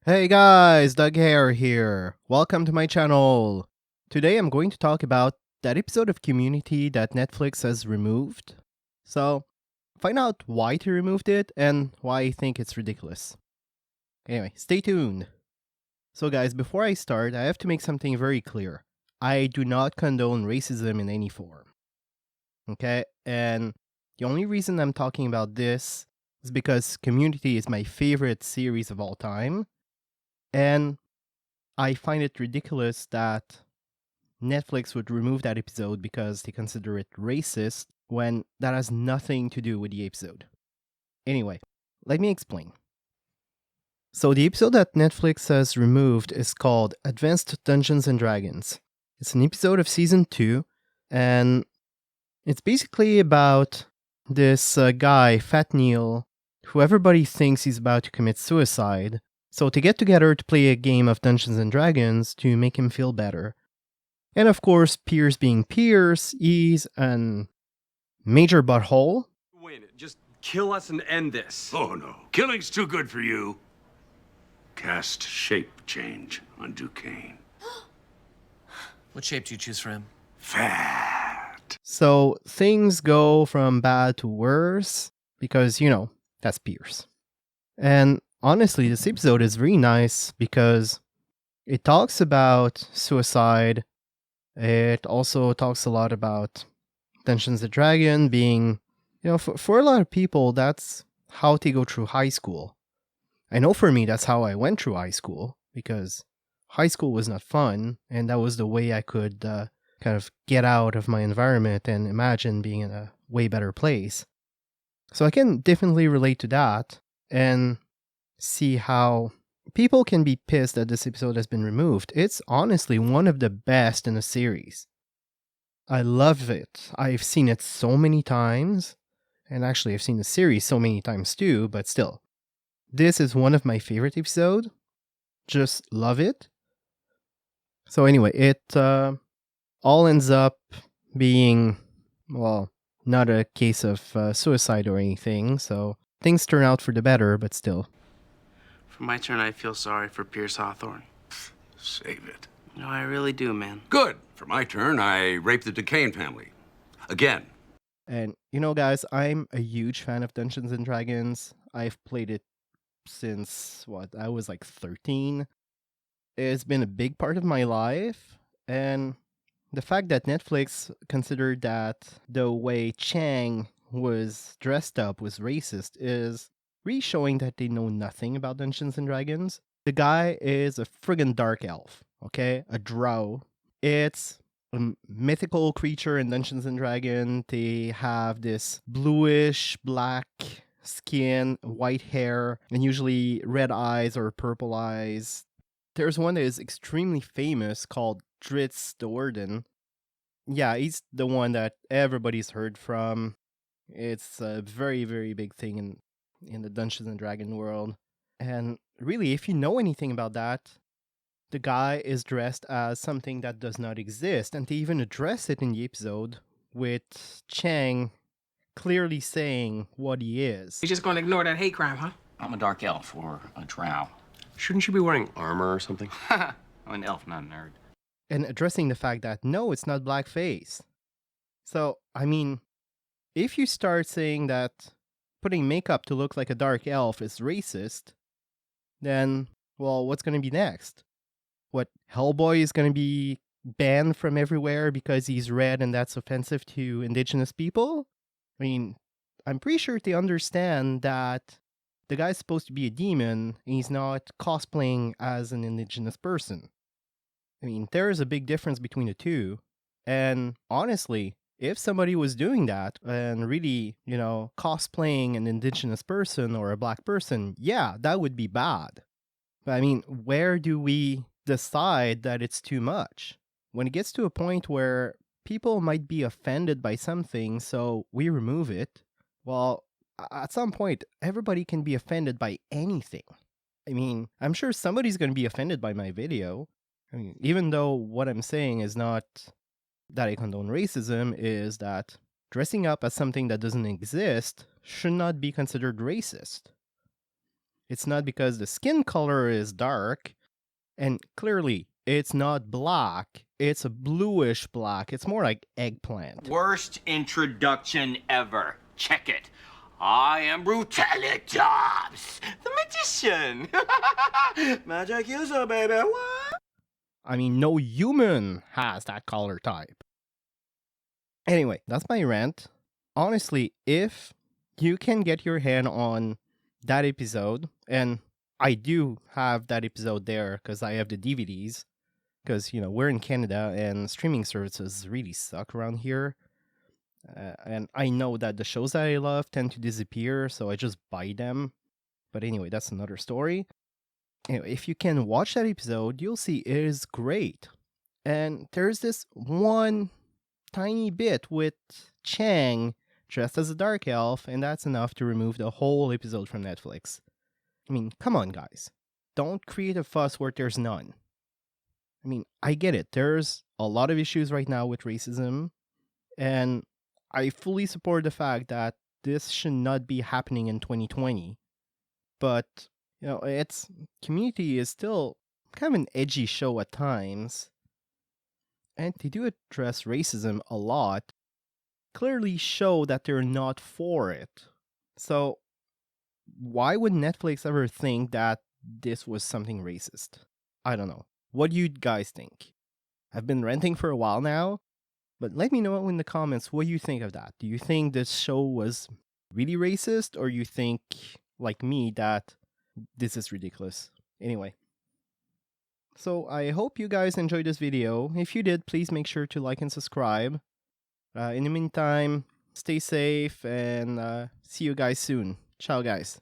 Hey guys, Doug Hare here. Welcome to my channel. Today I'm going to talk about that episode of Community that Netflix has removed. So, find out why they removed it and why I think it's ridiculous. Anyway, stay tuned. So guys, before I start, I have to make something very clear. I do not condone racism in any form. Okay? And the only reason I'm talking about this is because Community is my favorite series of all time. And I find it ridiculous that Netflix would remove that episode because they consider it racist when that has nothing to do with the episode. Anyway, let me explain. So the episode that Netflix has removed is called Advanced Dungeons and Dragons. It's an episode of season 2, and it's basically about this guy, Fat Neil, who everybody thinks he's about to commit suicide. So they get together to play a game of Dungeons and Dragons to make him feel better. And of course, Pierce being Pierce, he's an major butthole. Win it. Just kill us and end this. Oh no, killing's too good for you. Cast shape change on Duquesne. What shape do you choose for him? Fat. So things go from bad to worse because, that's Pierce. And honestly, this episode is really nice because it talks about suicide. It also talks a lot about Dungeons and Dragons being, for a lot of people, that's how they go through high school. I know for me, that's how I went through high school because high school was not fun. And that was the way I could kind of get out of my environment and imagine being in a way better place. So I can definitely relate to that and see how people can be pissed that this episode has been removed. It's honestly one of the best in the series. I love it. I've seen it so many times, and actually I've seen the series so many times too, but still. This is one of my favorite episodes. Just love it. So anyway, it all ends up being, well, not a case of suicide or anything, so things turn out for the better, but still. For my turn, I feel sorry for Pierce Hawthorne. Save it. No, I really do, man. Good. For my turn, I raped the Duquesne family. Again. And guys, I'm a huge fan of Dungeons and Dragons. I've played it since, I was like 13. It's been a big part of my life. And the fact that Netflix considered that the way Chang was dressed up was racist is really showing that they know nothing about Dungeons and Dragons. The guy is a friggin' dark elf, okay? A drow. It's a mythical creature in Dungeons and Dragons. They have this bluish black skin, white hair, and usually red eyes or purple eyes. There's one that is extremely famous called Dritz the Warden. Yeah, he's the one that everybody's heard from. It's a very, very big thing in the Dungeons and Dragons world. And really, if you know anything about that, the guy is dressed as something that does not exist. And they even address it in the episode with Chang clearly saying what he is. You're just gonna ignore that hate crime, huh? I'm a dark elf or a drow. Shouldn't you be wearing armor or something? I'm an elf, not a nerd. And addressing the fact that, no, it's not blackface. So, I mean, if you start saying that putting makeup to look like a dark elf is racist, then, well, what's going to be next? What, Hellboy is going to be banned from everywhere because he's red and that's offensive to indigenous people? I mean, I'm pretty sure they understand that the guy's supposed to be a demon and he's not cosplaying as an indigenous person. I mean, there is a big difference between the two. And honestly, if somebody was doing that and really, cosplaying an indigenous person or a black person, yeah, that would be bad. But I mean, where do we decide that it's too much? When it gets to a point where people might be offended by something, so we remove it, well, at some point, everybody can be offended by anything. I mean, I'm sure somebody's going to be offended by my video. I mean, even though what I'm saying is not that I condone racism, is that dressing up as something that doesn't exist should not be considered racist. It's not because the skin color is dark, and clearly it's not black. It's a bluish black. It's more like eggplant. Worst introduction ever. Check it. I am Brutalitops, the magician. Magic user, baby. What? I mean, no human has that color type. Anyway, that's my rant. Honestly, if you can get your hand on that episode, and I do have that episode there because I have the DVDs, because, you know, we're in Canada and streaming services really suck around here. And I know that the shows that I love tend to disappear, so I just buy them. But anyway, that's another story. Anyway, if you can watch that episode, you'll see it is great. And there's this one tiny bit with Chang dressed as a dark elf, and that's enough to remove the whole episode from Netflix. I mean, come on, guys. Don't create a fuss where there's none. I mean, I get it. There's a lot of issues right now with racism, and I fully support the fact that this should not be happening in 2020. But, you know, its Community is still kind of an edgy show at times. And they do address racism a lot, clearly show that they're not for it. So, why would Netflix ever think that this was something racist? I don't know. What do you guys think? I've been renting for a while now, but let me know in the comments what you think of that. Do you think this show was really racist, or you think, like me, that this is ridiculous? Anyway. So I hope you guys enjoyed this video. If you did, please make sure to like and subscribe. In the meantime, stay safe and see you guys soon. Ciao, guys.